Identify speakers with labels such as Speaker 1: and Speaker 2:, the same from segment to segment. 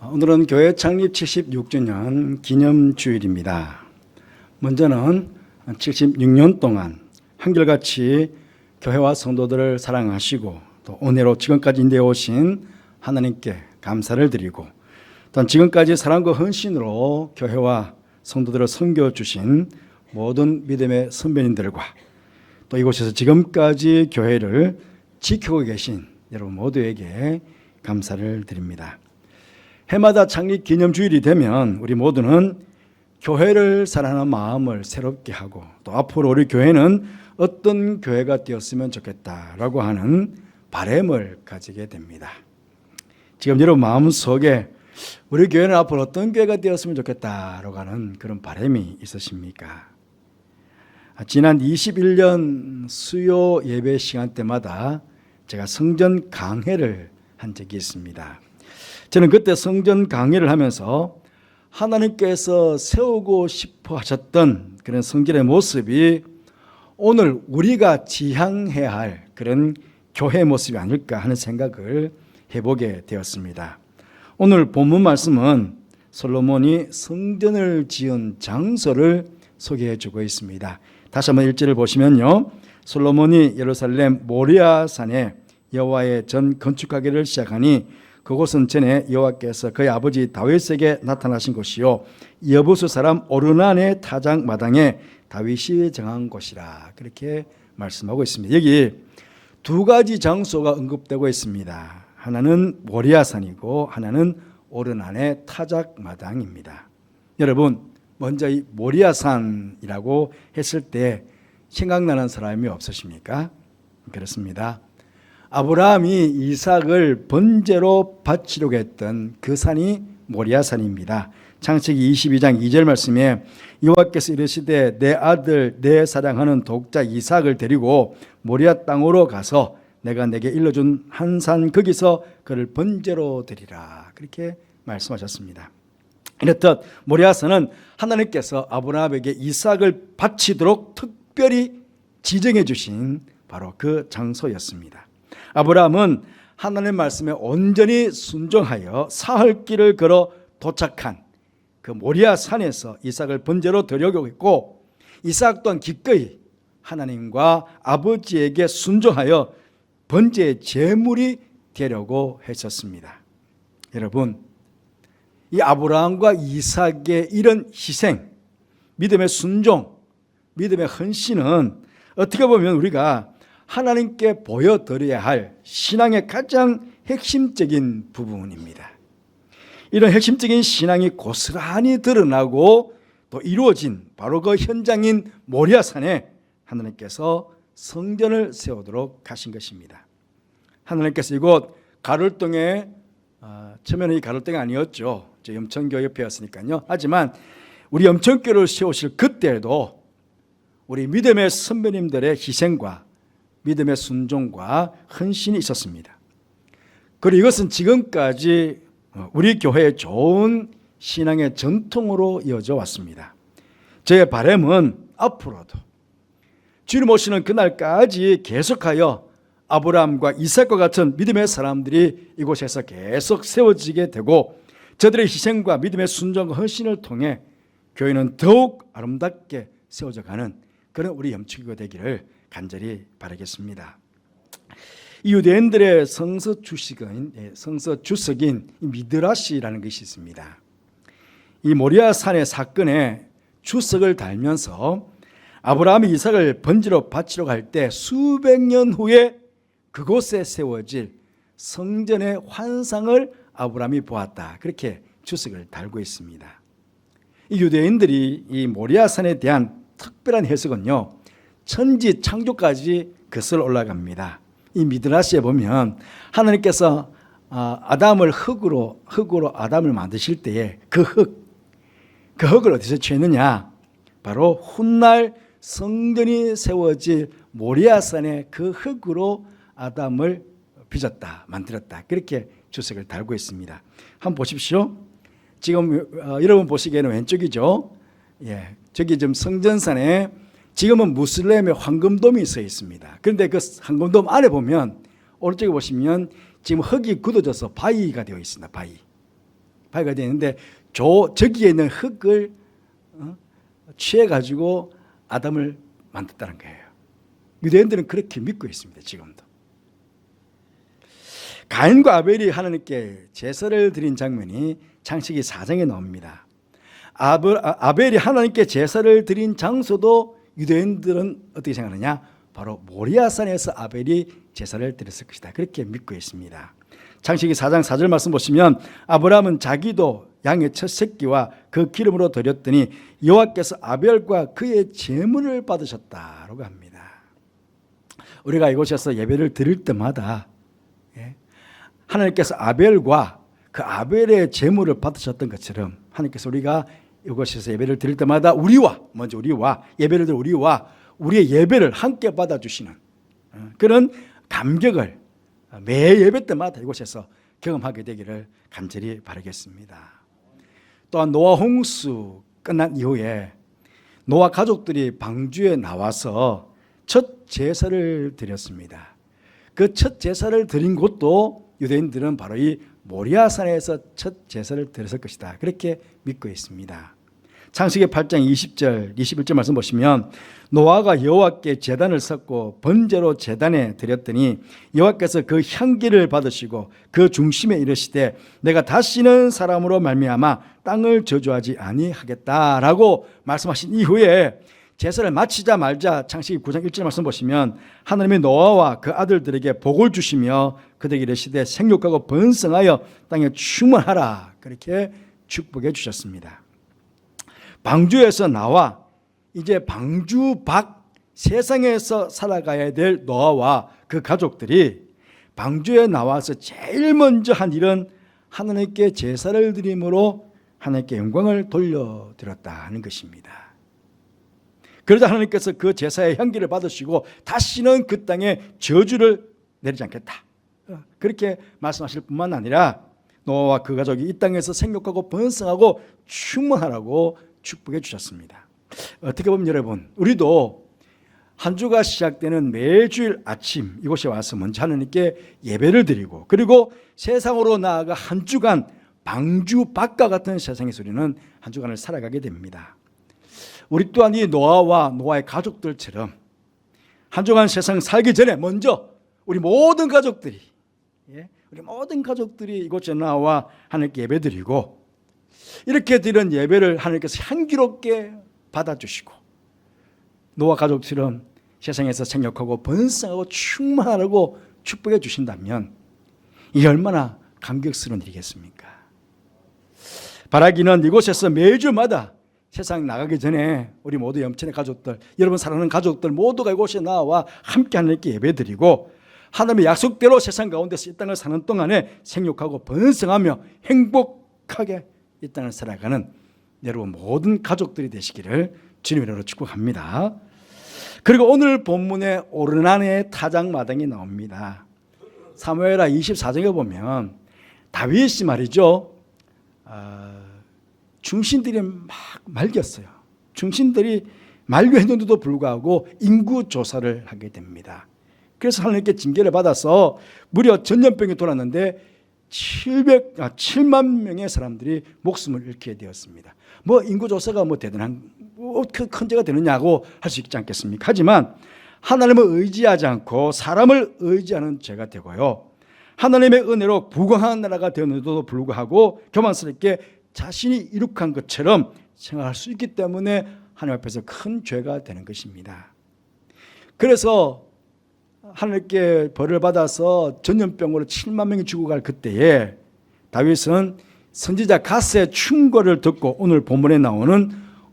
Speaker 1: 오늘은 교회 창립 76주년 기념주일입니다. 먼저는 76년 동안 한결같이 교회와 성도들을 사랑하시고 또 은혜로 지금까지 인도해 오신 하나님께 감사를 드리고, 또한 지금까지 사랑과 헌신으로 교회와 성도들을 섬겨주신 모든 믿음의 선배님들과 또 이곳에서 지금까지 교회를 지키고 계신 여러분 모두에게 감사를 드립니다. 해마다 창립 기념주일이 되면 우리 모두는 교회를 사랑하는 마음을 새롭게 하고, 또 앞으로 우리 교회는 어떤 교회가 되었으면 좋겠다라고 하는 바람을 가지게 됩니다. 지금 여러분 마음속에 우리 교회는 앞으로 어떤 교회가 되었으면 좋겠다라고 하는 그런 바람이 있으십니까? 지난 21년 수요 예배 시간 때마다 제가 성전 강해를 한 적이 있습니다. 저는 그때 성전 강의를 하면서 하나님께서 세우고 싶어 하셨던 그런 성전의 모습이 오늘 우리가 지향해야 할 그런 교회 모습이 아닐까 하는 생각을 해보게 되었습니다. 오늘 본문 말씀은 솔로몬이 성전을 지은 장소를 소개해 주고 있습니다. 다시 한번 1절을 보시면요, 솔로몬이 예루살렘 모리아 산에 여호와의 전 건축하기를 시작하니 그곳은 전에 여호와께서 그의 아버지 다윗에게 나타나신 곳이요 여부수 사람 오르난의 타작 마당에 다윗이 정한 곳이라, 그렇게 말씀하고 있습니다. 여기 두 가지 장소가 언급되고 있습니다. 하나는 모리아산이고 하나는 오르난의 타작 마당입니다. 여러분, 먼저 이 모리아산이라고 했을 때 생각나는 사람이 없으십니까? 그렇습니다. 아브라함이 이삭을 번제로 바치려고 했던 그 산이 모리아산입니다. 창세기 22장 2절 말씀에 여호와께서 이르시되 내 아들 내 사랑하는 독자 이삭을 데리고 모리아 땅으로 가서 내가 내게 일러준 한 산 거기서 그를 번제로 드리라, 그렇게 말씀하셨습니다. 이렇듯 모리아산은 하나님께서 아브라함에게 이삭을 바치도록 특별히 지정해 주신 바로 그 장소였습니다. 아브라함은 하나님의 말씀에 온전히 순종하여 사흘 길을 걸어 도착한 그 모리아 산에서 이삭을 번제로 드리려고 했고, 이삭 또한 기꺼이 하나님과 아버지에게 순종하여 번제의 제물이 되려고 했었습니다. 여러분, 이 아브라함과 이삭의 이런 희생, 믿음의 순종, 믿음의 헌신은 어떻게 보면 우리가 하나님께 보여드려야 할 신앙의 가장 핵심적인 부분입니다. 이런 핵심적인 신앙이 고스란히 드러나고 또 이루어진 바로 그 현장인 모리아산에 하나님께서 성전을 세우도록 하신 것입니다. 하나님께서 이곳 가를동에, 처음에는 이 가를동이 아니었죠. 염천교 옆이었으니까요. 하지만 우리 염천교를 세우실 그때에도 우리 믿음의 선배님들의 희생과 믿음의 순종과 헌신이 있었습니다. 그리고 이것은 지금까지 우리 교회의 좋은 신앙의 전통으로 이어져 왔습니다. 저의 바람은 앞으로도 주님 오시는 그날까지 계속하여 아브라함과 이삭과 같은 믿음의 사람들이 이곳에서 계속 세워지게 되고, 저들의 희생과 믿음의 순종과 헌신을 통해 교회는 더욱 아름답게 세워져가는 그런 우리 염치교가 되기를 간절히 바라겠습니다. 이 유대인들의 성서 주석인 미드라시라는 것이 있습니다. 이 모리아 산의 사건에 주석을 달면서 아브라함이 이삭을 번제로 바치러 갈 때 수백 년 후에 그곳에 세워질 성전의 환상을 아브라함이 보았다, 그렇게 주석을 달고 있습니다. 이 유대인들이 이 모리아 산에 대한 특별한 해석은요, 천지 창조까지 거슬러 올라갑니다. 이 미드라시에 보면 하나님께서 아담을 흙으로 아담을 만드실 때에 그 흙을 어디서 취했느냐, 바로 훗날 성전이 세워질 모리아산의 그 흙으로 아담을 빚었다, 만들었다, 그렇게 주석을 달고 있습니다. 한번 보십시오. 지금 여러분 보시기에는 왼쪽이죠. 예, 저기 지금 성전산에 지금은 무슬림의 황금돔이 서 있습니다. 그런데 그 황금돔 안에 보면 오른쪽에 보시면 지금 흙이 굳어져서 바위가 되어 있습니다. 바위. 바위가 되는데 저기에 있는 흙을 취해가지고 아담을 만들었다는 거예요. 유대인들은 그렇게 믿고 있습니다. 지금도. 가인과 아벨이 하나님께 제사를 드린 장면이 창세기 4장에 나옵니다. 아벨이 하나님께 제사를 드린 장소도 유대인들은 어떻게 생각하느냐? 바로 모리아산에서 아벨이 제사를 드렸을 것이다. 그렇게 믿고 있습니다. 창세기 4장 4절 말씀 보시면 아브라함은 자기도 양의 첫 새끼와 그 기름으로 드렸더니 여호와께서 아벨과 그의 제물을 받으셨다라고 합니다. 우리가 이곳에서 예배를 드릴 때마다 하나님께서 아벨과 그 아벨의 제물을 받으셨던 것처럼 하나님께서 우리가 이곳에서 예배를 드릴 때마다 먼저 우리와 예배를 드릴 우리와 우리의 예배를 함께 받아주시는 그런 감격을 매 예배 때마다 이곳에서 경험하게 되기를 간절히 바라겠습니다. 또한 노아 홍수 끝난 이후에 노아 가족들이 방주에 나와서 첫 제사를 드렸습니다. 그 첫 제사를 드린 곳도 유대인들은 바로 이 모리아산에서 첫 제사를 드렸을 것이다. 그렇게 믿고 있습니다. 창세기 8장 20절 21절 말씀 보시면 노아가 여호와께 제단을 쌓고 번제로 제단에 드렸더니 여호와께서 그 향기를 받으시고 그 중심에 이르시되 내가 다시는 사람으로 말미암아 땅을 저주하지 아니하겠다라고 말씀하신 이후에 제사를 마치자 말자 창세기 9장 1절 말씀 보시면 하나님이 노아와 그 아들들에게 복을 주시며 그들에게 이르시되 생육하고 번성하여 땅에 충만하라 그렇게 축복해 주셨습니다. 방주에서 나와 이제 방주 밖 세상에서 살아가야 될 노아와 그 가족들이 방주에 나와서 제일 먼저 한 일은 하나님께 제사를 드림으로 하나님께 영광을 돌려드렸다 하는 것입니다. 그러자 하나님께서 그 제사의 향기를 받으시고 다시는 그 땅에 저주를 내리지 않겠다 그렇게 말씀하실 뿐만 아니라 노아와 그 가족이 이 땅에서 생육하고 번성하고 충만하라고 축복해 주셨습니다. 어떻게 보면 여러분 우리도 한 주가 시작되는 매주일 아침 이곳에 와서 먼저 하나님께 예배를 드리고 그리고 세상으로 나아가 한 주간 방주 밖과 같은 세상에서 우리는 한 주간을 살아가게 됩니다. 우리 또한 이 노아와 노아의 가족들처럼 한 주간 세상 살기 전에 먼저 우리 모든 가족들이 이곳에 나와 하나님께 예배드리고 이렇게 드린 예배를 하나님께서 향기롭게 받아주시고 노아 가족처럼 세상에서 생육하고 번성하고 충만하라고 축복해 주신다면 이게 얼마나 감격스러운 일이겠습니까? 바라기는 이곳에서 매주마다 세상 나가기 전에 우리 모두 염천의 가족들 여러분 사랑하는 가족들 모두가 이곳에 나와 함께 하나님께 예배드리고 하나님의 약속대로 세상 가운데서 이 땅을 사는 동안에 생육하고 번성하며 행복하게 이 땅을 살아가는 여러분 모든 가족들이 되시기를 주님의 이름으로 축복합니다. 그리고 오늘 본문에 오르난의 타작마당이 나옵니다. 사무엘하 24장에 보면 다윗이 말이죠. 중신들이 막 말겼어요. 중신들이 말겼는데도 불구하고 인구 조사를 하게 됩니다. 그래서 하나님께 징계를 받아서 무려 전염병이 돌았는데 7만 명의 사람들이 목숨을 잃게 되었습니다. 인구조사가 대단한 큰 죄가 되느냐고 할 수 있지 않겠습니까? 하지만 하나님을 의지하지 않고 사람을 의지하는 죄가 되고요. 하나님의 은혜로 부강한 나라가 되었는데도 불구하고 교만스럽게 자신이 이룩한 것처럼 생각할 수 있기 때문에 하나님 앞에서 큰 죄가 되는 것입니다. 그래서 하나님께 벌을 받아서 전염병으로 7만 명이 죽어갈 그때에 다윗은 선지자 갓의 충고를 듣고 오늘 본문에 나오는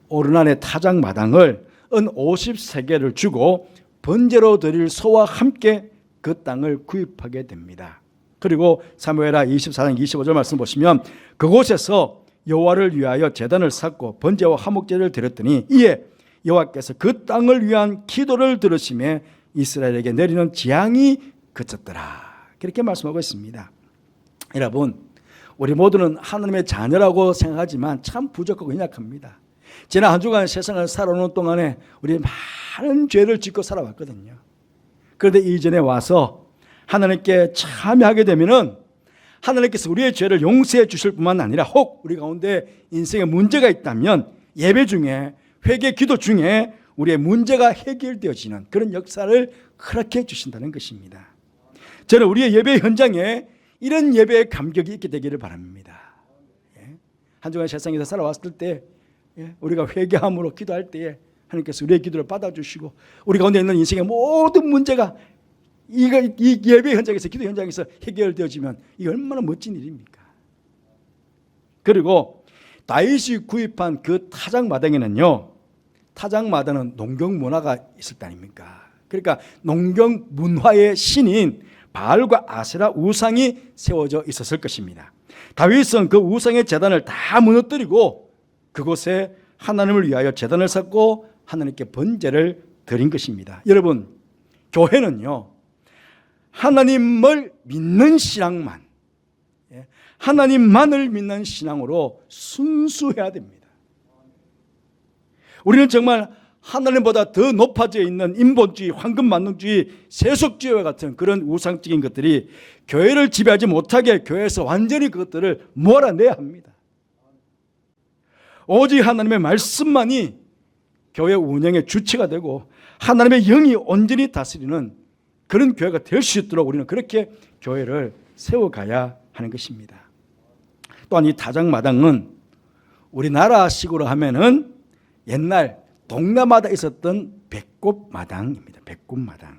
Speaker 1: 오르난의 타작마당을 은 50세겔을 주고 번제로 드릴 소와 함께 그 땅을 구입하게 됩니다. 그리고 사무엘하 24장 25절 말씀 보시면 그곳에서 여호와를 위하여 제단을 쌓고 번제와 화목제를 드렸더니 이에 여호와께서 그 땅을 위한 기도를 들으심에 이스라엘에게 내리는 재앙이 그쳤더라. 그렇게 말씀하고 있습니다. 여러분 우리 모두는 하나님의 자녀라고 생각하지만 참 부족하고 연약합니다. 지난 한 주간 세상을 살아오는 동안에 우리 많은 죄를 짓고 살아왔거든요. 그런데 이전에 와서 하나님께 참여하게 되면은 하나님께서 우리의 죄를 용서해 주실 뿐만 아니라 혹 우리 가운데 인생에 문제가 있다면 예배 중에 회개 기도 중에 우리의 문제가 해결되어지는 그런 역사를 허락해 주신다는 것입니다. 저는 우리의 예배 현장에 이런 예배의 감격이 있게 되기를 바랍니다. 한 주간 세상에서 살아왔을 때 우리가 회개함으로 기도할 때에 하나님께서 우리의 기도를 받아주시고 우리 가운데 있는 인생의 모든 문제가 이 예배 현장에서 기도 현장에서 해결되어지면 이게 얼마나 멋진 일입니까? 그리고 다윗이 구입한 그 타작마당에는요, 타작마당은 농경 문화가 있을 때 아닙니까? 그러니까 농경 문화의 신인 바알과 아세라 우상이 세워져 있었을 것입니다. 다윗은 그 우상의 제단을 다 무너뜨리고 그곳에 하나님을 위하여 제단을 쌓고 하나님께 번제를 드린 것입니다. 여러분, 교회는요, 하나님을 믿는 신앙만, 하나님만을 믿는 신앙으로 순수해야 됩니다. 우리는 정말 하나님보다 더 높아져 있는 인본주의, 황금만능주의, 세속주의와 같은 그런 우상적인 것들이 교회를 지배하지 못하게 교회에서 완전히 그것들을 몰아내야 합니다. 오직 하나님의 말씀만이 교회 운영의 주체가 되고 하나님의 영이 온전히 다스리는 그런 교회가 될 수 있도록 우리는 그렇게 교회를 세워가야 하는 것입니다. 또한 이 타작마당은 우리나라식으로 하면은 옛날 동남아에 있었던 백꽃마당입니다. 백꽃마당.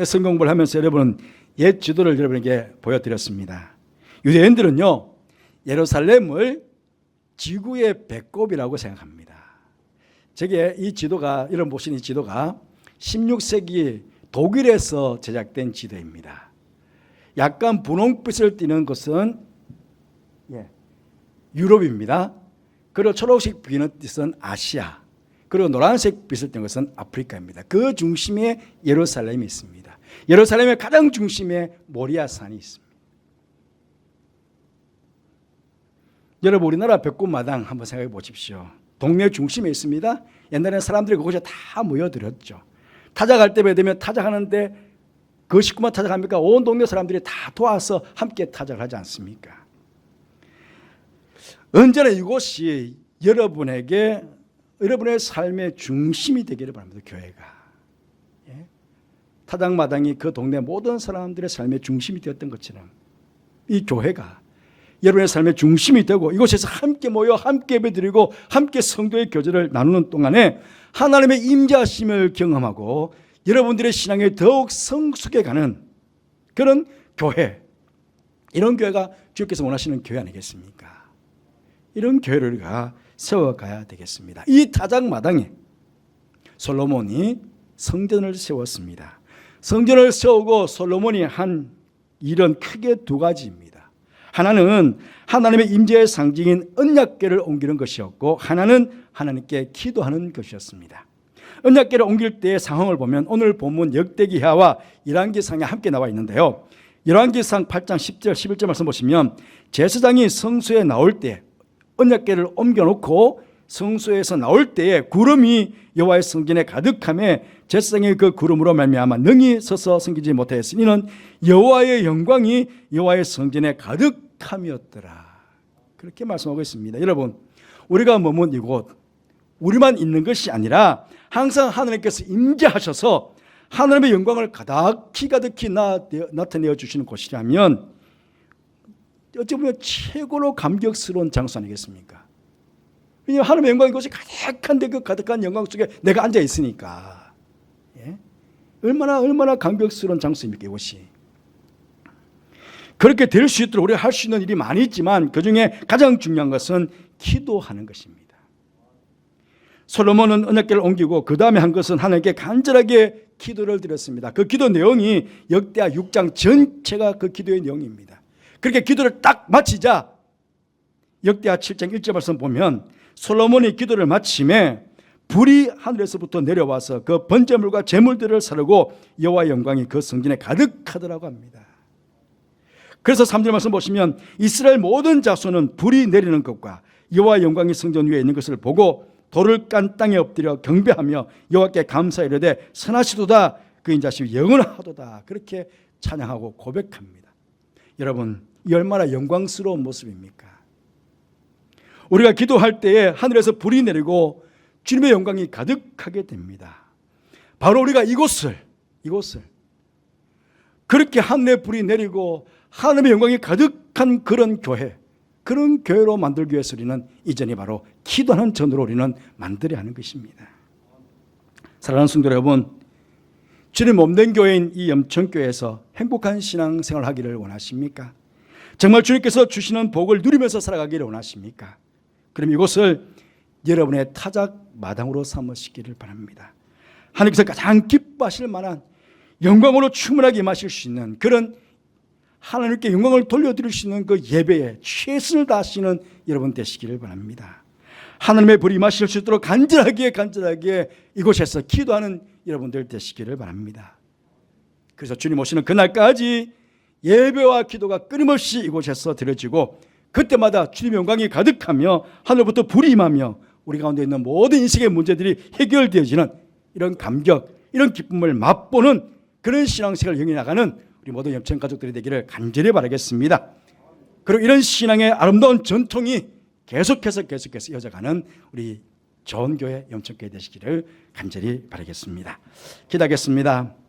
Speaker 1: 성경 공부를 하면서 여러분 옛 지도를 여러분에게 보여드렸습니다. 유대인들은요, 예루살렘을 지구의 배꼽이라고 생각합니다. 저게 이 지도가, 여러분 보신 이 지도가 16세기 독일에서 제작된 지도입니다. 약간 분홍빛을 띠는 것은 유럽입니다. 그리고 초록색 비는 뜻은 아시아, 그리고 노란색 빛을 띠는 것은 아프리카입니다. 그 중심에 예루살렘이 있습니다. 예루살렘의 가장 중심에 모리아산이 있습니다. 여러분, 우리나라 백꽃마당 한번 생각해 보십시오. 동네 중심에 있습니다. 옛날에는 사람들이 그곳에 다 모여들었죠. 타작할 때 되면 타작하는데 그 식구만 타작합니까? 온 동네 사람들이 다 도와서 함께 타작을 하지 않습니까? 언제나 이곳이 여러분에게 여러분의 삶의 중심이 되기를 바랍니다. 교회가. 타작마당이 그 동네 모든 사람들의 삶의 중심이 되었던 것처럼 이 교회가 여러분의 삶의 중심이 되고 이곳에서 함께 모여 함께 예배드리고 함께 성도의 교제를 나누는 동안에 하나님의 임재하심을 경험하고 여러분들의 신앙에 더욱 성숙해가는 그런 교회, 이런 교회가 주께서 원하시는 교회 아니겠습니까? 이런 교회를 우리가 세워가야 되겠습니다. 이 타작마당에 솔로몬이 성전을 세웠습니다. 성전을 세우고 솔로몬이 한 일은 크게 두 가지입니다. 하나는 하나님의 임재의 상징인 언약궤를 옮기는 것이었고, 하나는 하나님께 기도하는 것이었습니다. 언약궤를 옮길 때의 상황을 보면 오늘 본문 역대기하와 열왕기상에 함께 나와 있는데요, 열왕기상 8장 10절 11절 말씀 보시면 제사장이 성소에 나올 때 언약궤를 옮겨놓고 성소에서 나올 때에 구름이 여호와의 성전에 가득함에 제사장이 그 구름으로 말미암아 능히 서서 섬기지 못하였으니 이는 여호와의 영광이 여호와의 성전에 가득함이었더라. 그렇게 말씀하고 있습니다. 여러분, 우리가 머문 이곳 우리만 있는 것이 아니라 항상 하나님께서 임재하셔서 하나님의 영광을 가득히 나타내어 주시는 곳이라면 어찌 보면 최고로 감격스러운 장소 아니겠습니까? 왜냐하면 하나님의 영광이 이곳이 가득한데 그 가득한 영광 속에 내가 앉아 있으니까. 얼마나 감격스러운 장소입니까, 이곳이. 그렇게 될 수 있도록 우리가 할 수 있는 일이 많이 있지만 그중에 가장 중요한 것은 기도하는 것입니다. 솔로몬은 언약궤를 옮기고 그 다음에 한 것은 하나님께 간절하게 기도를 드렸습니다. 그 기도 내용이 역대하 6장 전체가 그 기도의 내용입니다. 그렇게 기도를 딱 마치자 역대하 7장 1절 말씀 보면 솔로몬이 기도를 마침에 불이 하늘에서부터 내려와서 그 번제물과 제물들을 사르고 여호와의 영광이 그 성전에 가득하더라고 합니다. 그래서 3절 말씀 보시면 이스라엘 모든 자손은 불이 내리는 것과 여호와의 영광이 성전 위에 있는 것을 보고 돌을 깐 땅에 엎드려 경배하며 여호와께 감사이르되 선하시도다, 그 인자심이 영원하도다, 그렇게 찬양하고 고백합니다. 여러분, 이 얼마나 영광스러운 모습입니까? 우리가 기도할 때에 하늘에서 불이 내리고 주님의 영광이 가득하게 됩니다. 바로 우리가 이곳을 그렇게 하늘의 불이 내리고 하늘의 영광이 가득한 그런 교회로 만들기 위해서 우리는 이전이 바로 기도하는 전으로 우리는 만들어야 하는 것입니다. 사랑하는 성도 여러분, 주님 몸된 교회인 이 염천교회에서 행복한 신앙생활을 하기를 원하십니까? 정말 주님께서 주시는 복을 누리면서 살아가기를 원하십니까? 그럼 이곳을 여러분의 타작 마당으로 삼으시기를 바랍니다. 하나님께서 가장 기뻐하실 만한 영광으로 충분하게 임하실 수 있는 그런 하나님께 영광을 돌려드릴 수 있는 그 예배에 최선을 다하시는 여러분 되시기를 바랍니다. 하나님의 불이 임하실 수 있도록 간절하게 이곳에서 기도하는 여러분들 되시기를 바랍니다. 그래서 주님 오시는 그날까지 예배와 기도가 끊임없이 이곳에서 드려지고 그때마다 주님의 영광이 가득하며 하늘부터 불이 임하며 우리 가운데 있는 모든 인생의 문제들이 해결되어지는 이런 감격, 이런 기쁨을 맛보는 그런 신앙생활을 영위해 나가는 우리 모든 염천 가족들이 되기를 간절히 바라겠습니다. 그리고 이런 신앙의 아름다운 전통이 계속해서 이어져가는 우리 좋은 교회 염천교회 되시기를 간절히 바라겠습니다. 기도하겠습니다.